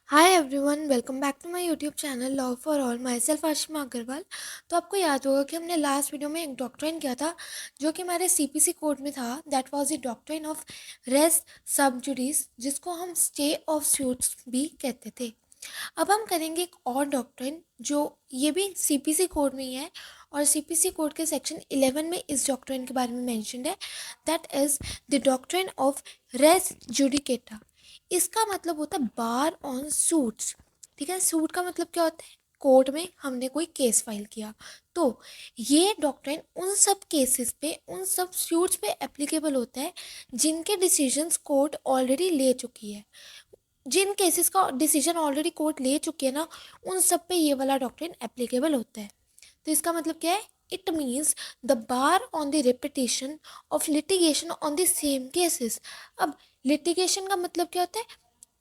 Hi everyone, welcome back to my YouTube channel love for all. Myself Ashima Agarwal. तो आपको याद होगा कि हमने लास्ट वीडियो में एक डॉक्ट्राइन किया था जो कि हमारे सीपीसी कोड में था। That was the doctrine of res sub judice, जिसको हम स्टे ऑफ सूट्स भी कहते थे। अब हम करेंगे एक और डॉक्ट्राइन जो ये भी सीपीसी कोड में ही है, और सीपीसी कोड के सेक्शन 11 में इस डॉक्ट्राइन के बारे में मैंशनड है। That is the doctrine of res judicata. इसका मतलब होता है बार ऑन सूट्स। ठीक है, सूट का मतलब क्या होता है? कोर्ट में हमने कोई केस फाइल किया, तो ये डॉक्ट्राइन उन सब केसेस पे, उन सब सूट्स पे एप्लीकेबल होता है जिनके डिसीजंस कोर्ट ऑलरेडी ले चुकी है। जिन केसेस का डिसीजन ऑलरेडी कोर्ट ले चुकी है ना, उन सब पे ये वाला डॉक्ट्राइन एप्लीकेबल होता है। तो इसका मतलब क्या है? It means the bar on the repetition of litigation on the same cases. अब लिटिगेशन का मतलब क्या होता है?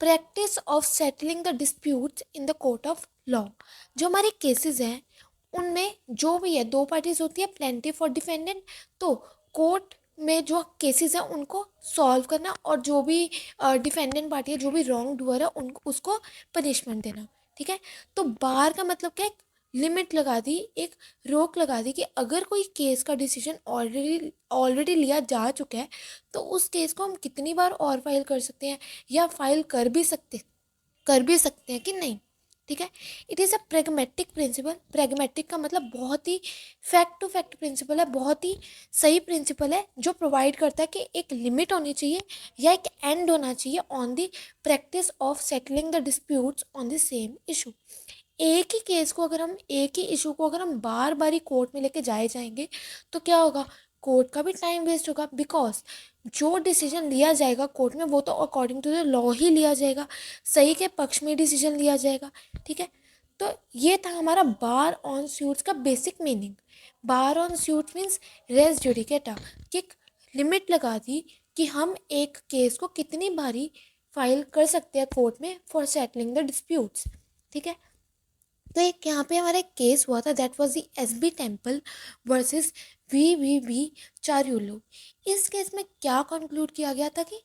Practice of settling the disputes in the court of law. जो हमारे केसेस हैं उनमें जो भी है, दो पार्टीज होती है, प्लेंटिफ और डिफेंडेंट। तो कोर्ट में जो केसेस हैं उनको सॉल्व करना, और जो भी डिफेंडेंट पार्टी है, जो भी रॉन्ग डूअर है, उनको उसको पनिशमेंट देना। ठीक है, तो बार का मतलब क्या है? लिमिट लगा दी, एक रोक लगा दी कि अगर कोई केस का डिसीजन ऑलरेडी ऑलरेडी लिया जा चुका है तो उस केस को हम कितनी बार और फाइल कर सकते हैं, या फाइल कर भी सकते हैं कि नहीं। ठीक है, it is a pragmatic principle. Pragmatic का मतलब बहुत ही फैक्ट टू फैक्ट प्रिंसिपल है, बहुत ही सही प्रिंसिपल है, जो प्रोवाइड करता है कि एक लिमिट होनी चाहिए या एक एंड होना चाहिए on the practice of settling the disputes on the same issue. एक ही केस को अगर हम, एक ही इशू को अगर हम बार बार ही कोर्ट में लेके जाएंगे तो क्या होगा? कोर्ट का भी टाइम वेस्ट होगा, बिकॉज जो डिसीजन लिया जाएगा कोर्ट में वो तो अकॉर्डिंग टू द लॉ ही लिया जाएगा, सही के पक्ष में डिसीजन लिया जाएगा। ठीक है, तो ये था हमारा बार ऑन सूट्स का basic meaning. Bar on suits means res judicata, कि एक लिमिट लगा दी कि हम एक केस को कितनी बारी फाइल कर सकते हैं कोर्ट में फॉर सेटलिंग द डिस्प्यूट्स। ठीक है, तो एक यहाँ पे हमारा एक केस हुआ था, that was the SB temple versus V Charyulu. इस केस में क्या कंक्लूड किया गया था कि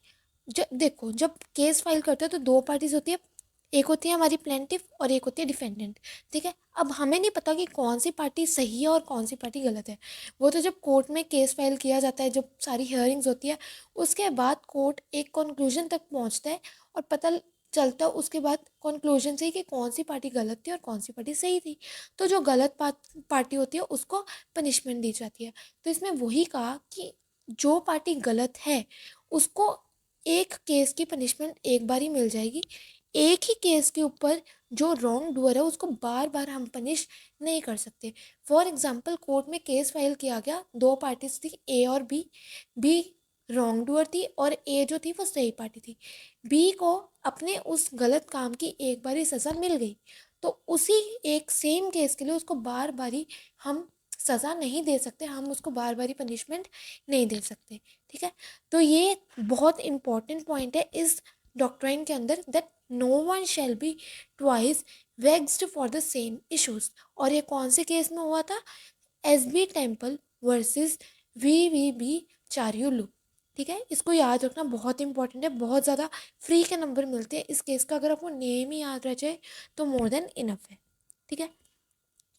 देखो, जब केस फाइल करते हैं तो दो पार्टीज होती है, एक होती है हमारी प्लेंटिफ और एक होती है डिफेंडेंट। ठीक है, अब हमें नहीं पता कि कौन सी पार्टी सही है और कौन सी पार्टी गलत है। वो तो जब कोर्ट में केस फाइल किया जाता है, जब सारी हियरिंग्स होती है, उसके बाद कोर्ट एक कंक्लूजन तक पहुंचता है और पता चलता उसके बाद कंक्लूजन से ही कि कौन सी पार्टी गलत थी और कौन सी पार्टी सही थी। तो जो गलत पार्टी होती है उसको पनिशमेंट दी जाती है। तो इसमें वही कहा कि जो पार्टी गलत है उसको एक केस की पनिशमेंट एक बार ही मिल जाएगी। एक ही केस के ऊपर जो रॉन्ग डूअर है उसको बार बार हम पनिश नहीं कर सकते। फॉर एग्जाम्पल, कोर्ट में केस फाइल किया गया, दो पार्टीज थी, ए और बी। बी रॉन्ग डूअर थी और ए जो थी वो सही पार्टी थी। बी को अपने उस गलत काम की एक बारी सज़ा मिल गई, तो उसी एक सेम केस के लिए उसको बार बारी हम सज़ा नहीं दे सकते, हम उसको बार बारी पनिशमेंट नहीं दे सकते। ठीक है, तो ये बहुत इंपॉर्टेंट पॉइंट है इस डॉक्ट्राइन के अंदर, that no one shall be twice vexed for the same issues. और ये कौन से केस में हुआ था? SB temple versus V Charyulu. ठीक है, इसको याद रखना बहुत इंपॉर्टेंट है, बहुत ज़्यादा फ्री के नंबर मिलते हैं इस केस का। अगर आपको नेम ही याद रह जाए तो मोर देन इनफ है। ठीक है,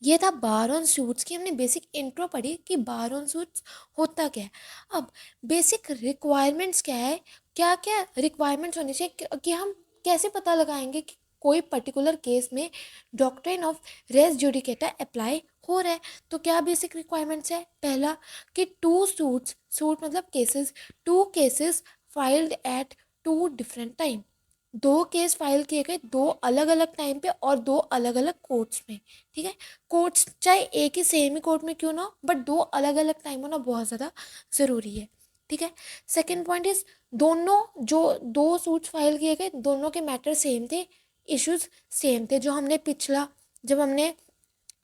ये था बार ऑन सूट्स की हमने बेसिक इंट्रो पढ़ी कि बार ऑन सूट्स होता क्या है। अब बेसिक रिक्वायरमेंट्स क्या है, क्या क्या रिक्वायरमेंट्स होनी चाहिए कि हम कैसे पता लगाएंगे कि कोई पर्टिकुलर केस में doctrine of res judicata apply हो रहा है। तो क्या बेसिक रिक्वायरमेंट्स है? पहला कि टू सूट्स, सूट मतलब cases, two cases filed at two different time. दो केस फाइल किए गए दो अलग अलग टाइम पे और दो अलग अलग कोर्ट्स में। ठीक है, कोर्ट्स चाहे एक ही सेम ही कोर्ट में क्यों ना हो, बट दो अलग अलग टाइम होना बहुत ज़्यादा ज़रूरी है। ठीक है, सेकेंड पॉइंट इज, दोनों जो दो सूट्स फाइल किए गए दोनों के मैटर सेम थे, इश्यूज सेम थे। जो हमने पिछला, जब हमने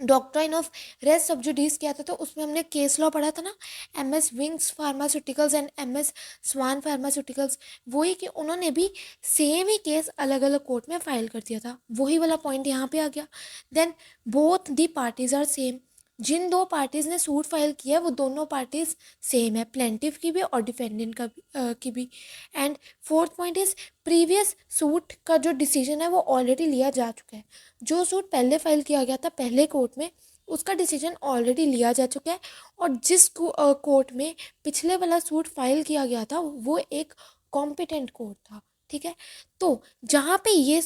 डॉक्ट्राइन ऑफ रेस सब्जुडिस किया था तो उसमें हमने केस लॉ पढ़ा था ना, MS Wings Pharmaceuticals and MS Swan Pharmaceuticals. वही कि उन्होंने भी सेम ही केस अलग अलग कोर्ट में फाइल कर दिया था, वही वाला पॉइंट यहाँ पे आ गया। Then both the parties are same, जिन दो पार्टीज़ ने सूट फाइल किया है वो दोनों पार्टीज़ सेम है, प्लेंटिफ की भी और डिफेंडेंट का भी की भी। And fourth point is previous suit का जो डिसीजन है वो ऑलरेडी लिया जा चुका है। जो सूट पहले फाइल किया गया था पहले कोर्ट में, उसका डिसीजन ऑलरेडी लिया जा चुका है। और जिस कोर्ट में पिछले वाला सूट फाइल किया गया था वो एक कॉम्पिटेंट कोर्ट था। ठीक है, तो जहाँ पे ये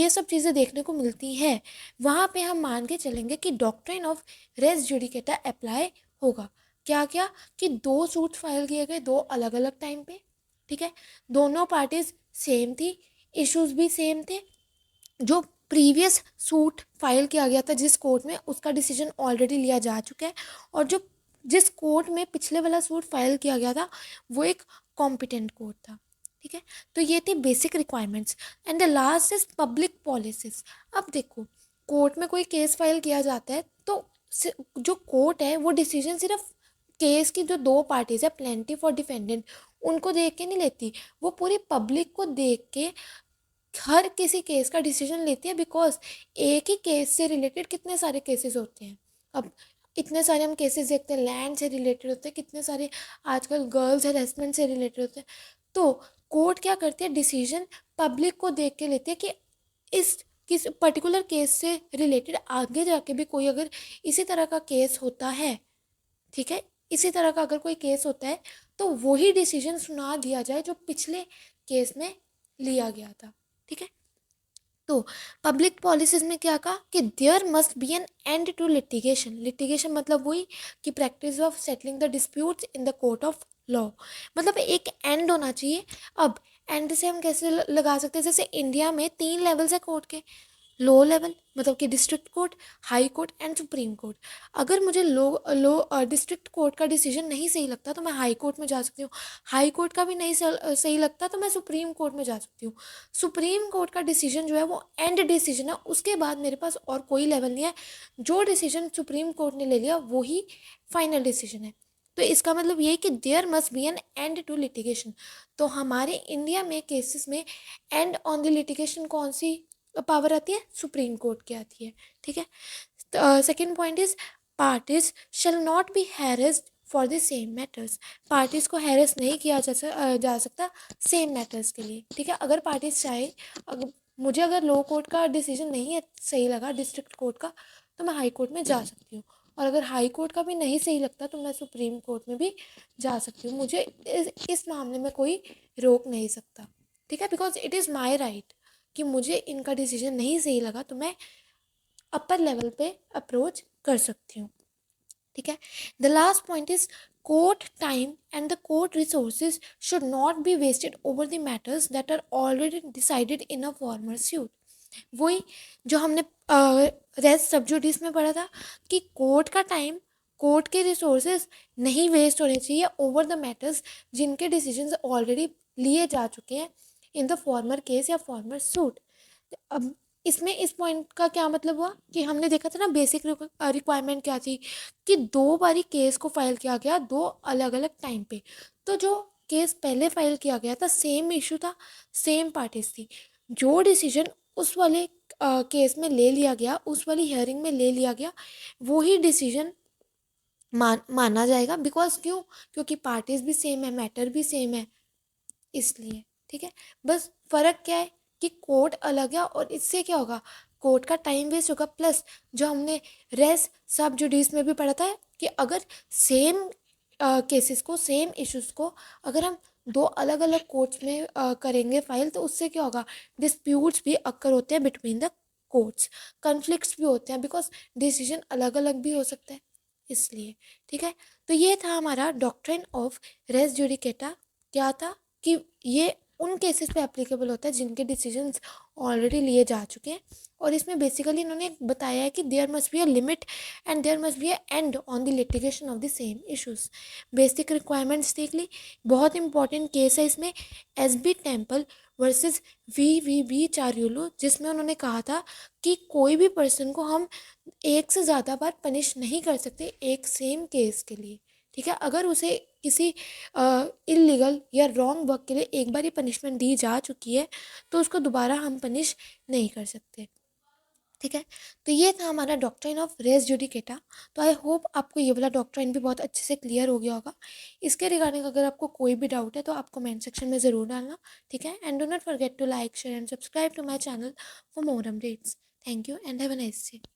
सब चीज़ें देखने को मिलती हैं वहाँ पे हम मान के चलेंगे कि doctrine of res judicata apply होगा। क्या क्या कि दो सूट फाइल किए गए दो अलग अलग टाइम पे। ठीक है, दोनों पार्टीज सेम थी, इश्यूज भी सेम थे। जो प्रीवियस सूट फाइल किया गया था जिस कोर्ट में उसका डिसीजन ऑलरेडी लिया जा चुका है। और जो जिस कोर्ट में पिछले वाला सूट फाइल किया गया था वो एक कॉम्पिटेंट कोर्ट था। ठीक है, तो ये थी basic requirements. And the last is public policies. अब देखो, कोर्ट में कोई केस फाइल किया जाता है तो जो कोर्ट है वो डिसीजन सिर्फ केस की जो दो पार्टीज है प्लेंटिफ और डिफेंडेंट उनको देख के नहीं लेती, वो पूरी पब्लिक को देख के हर किसी केस का डिसीजन लेती है। बिकॉज एक ही केस से रिलेटेड कितने सारे केसेस होते हैं। अब इतने सारे हम केसेस देखते हैं, लैंड से रिलेटेड होते हैं, कितने सारे आजकल गर्ल्स हेरेसमेंट से रिलेटेड होते हैं। तो कोर्ट क्या करती है, डिसीजन पब्लिक को देख के लेती है कि इस किस पर्टिकुलर केस से रिलेटेड आगे जाके भी कोई अगर इसी तरह का केस होता है, ठीक है, इसी तरह का अगर कोई केस होता है तो वही डिसीजन सुना दिया जाए जो पिछले केस में लिया गया था। ठीक है, तो पब्लिक पॉलिसीज में क्या कहा कि there must be an end to litigation. Litigation मतलब वही कि practice of settling the disputes in the court of law, मतलब एक एंड होना चाहिए। अब एंड से हम कैसे लगा सकते हैं, जैसे इंडिया में 3 लेवल्स है कोर्ट के। लो लेवल मतलब कि district court, high court and supreme court. अगर मुझे लो लो डिस्ट्रिक्ट कोर्ट का डिसीजन नहीं सही लगता तो मैं हाई कोर्ट में जा सकती हूँ। हाई कोर्ट का भी नहीं सही लगता तो मैं सुप्रीम कोर्ट में जा सकती हूँ। सुप्रीम कोर्ट का डिसीजन जो है वो एंड डिसीजन है, उसके बाद मेरे पास और कोई लेवल नहीं है। जो डिसीजन सुप्रीम कोर्ट ने ले लिया वो ही फाइनल डिसीजन है। तो इसका मतलब ये कि there must be an end to litigation. तो हमारे इंडिया में केसेस में एंड ऑन द लिटिगेशन कौन सी पावर आती है, सुप्रीम कोर्ट की आती है। ठीक है, second point is parties shall not be harassed for the same matters. Parties को हैरेस नहीं किया जा सकता सेम मैटर्स के लिए। ठीक है, अगर पार्टीज चाहे, मुझे अगर लो कोर्ट का डिसीजन नहीं है सही लगा डिस्ट्रिक्ट कोर्ट का तो मैं हाई कोर्ट में जा सकती हूँ। और अगर हाई कोर्ट का भी नहीं सही लगता तो मैं सुप्रीम कोर्ट में भी जा सकती हूँ। मुझे इस मामले में कोई रोक नहीं सकता। ठीक है, because it is my right कि मुझे इनका डिसीजन नहीं सही लगा तो मैं अपर लेवल पे अप्रोच कर सकती हूँ। ठीक है, the last point is court time and the court resources should not be wasted over the matters that are already decided in a former suit. वही जो हमने रेस्ट सब्जुडिस में पढ़ा था कि कोर्ट का टाइम, कोर्ट के रिसोर्सेज नहीं वेस्ट होने चाहिए ओवर द मैटर्स जिनके डिसीजंस ऑलरेडी लिए जा चुके हैं इन द फॉर्मर केस या फॉर्मर सूट। अब इसमें इस पॉइंट का क्या मतलब हुआ कि हमने देखा था ना बेसिक रिक्वायरमेंट क्या थी कि 2 बारी केस को फाइल किया गया 2 अलग अलग टाइम पे। तो जो केस पहले फाइल किया गया था सेम इशू था, सेम पार्टीज थी। जो डिसीजन उस वाले केस में ले लिया गया, उस वाली हियरिंग में ले लिया गया, वो ही डिसीजन माना जाएगा। बिकॉज क्यों, क्योंकि पार्टीज भी सेम है, मैटर भी सेम है, इसलिए। ठीक है, बस फ़र्क क्या है कि कोर्ट अलग है और इससे क्या होगा, कोर्ट का टाइम वेस्ट होगा। प्लस जो हमने रेस सब जुडिस में भी पढ़ा था कि अगर सेम केसेस को, सेम इश्यूज को अगर हम 2 अलग अलग कोर्ट्स में करेंगे फाइल तो उससे क्या होगा, डिस्प्यूट्स भी अक्कर होते हैं बिटवीन द कोर्ट्स, कन्फ्लिक्ट्स भी होते हैं बिकॉज डिसीजन अलग अलग भी हो सकता है, इसलिए। ठीक है, तो ये था हमारा डॉक्ट्रिन ऑफ रेस जुडिकेटा। क्या था कि ये उन केसेस पे एप्लीकेबल होता है जिनके डिसीजंस ऑलरेडी लिए जा चुके हैं। और इसमें बेसिकली इन्होंने बताया है कि there must be a limit and there must be a end on the litigation of the same issues. Basic requirements देख ली। बहुत इंपॉर्टेंट केस है इसमें S B temple versus V Charyulu, जिसमें उन्होंने कहा था कि कोई भी पर्सन को हम एक से ज़्यादा बार पनिश नहीं कर सकते एक सेम केस के लिए। ठीक है, अगर उसे किसी इलीगल या रॉन्ग वर्क के लिए एक बार ही पनिशमेंट दी जा चुकी है तो उसको दोबारा हम पनिश नहीं कर सकते। ठीक है। तो ये था हमारा डॉक्ट्राइन ऑफ रेस जुडिकेटा। तो आई होप आपको ये वाला डॉक्ट्राइन भी बहुत अच्छे से क्लियर हो गया होगा। इसके रिगार्डिंग अगर आपको कोई भी डाउट है तो आप कमेंट सेक्शन में ज़रूर डालना। ठीक है। And do not forget to like share and subscribe to my channel for more updates. Thank you and have a nice day.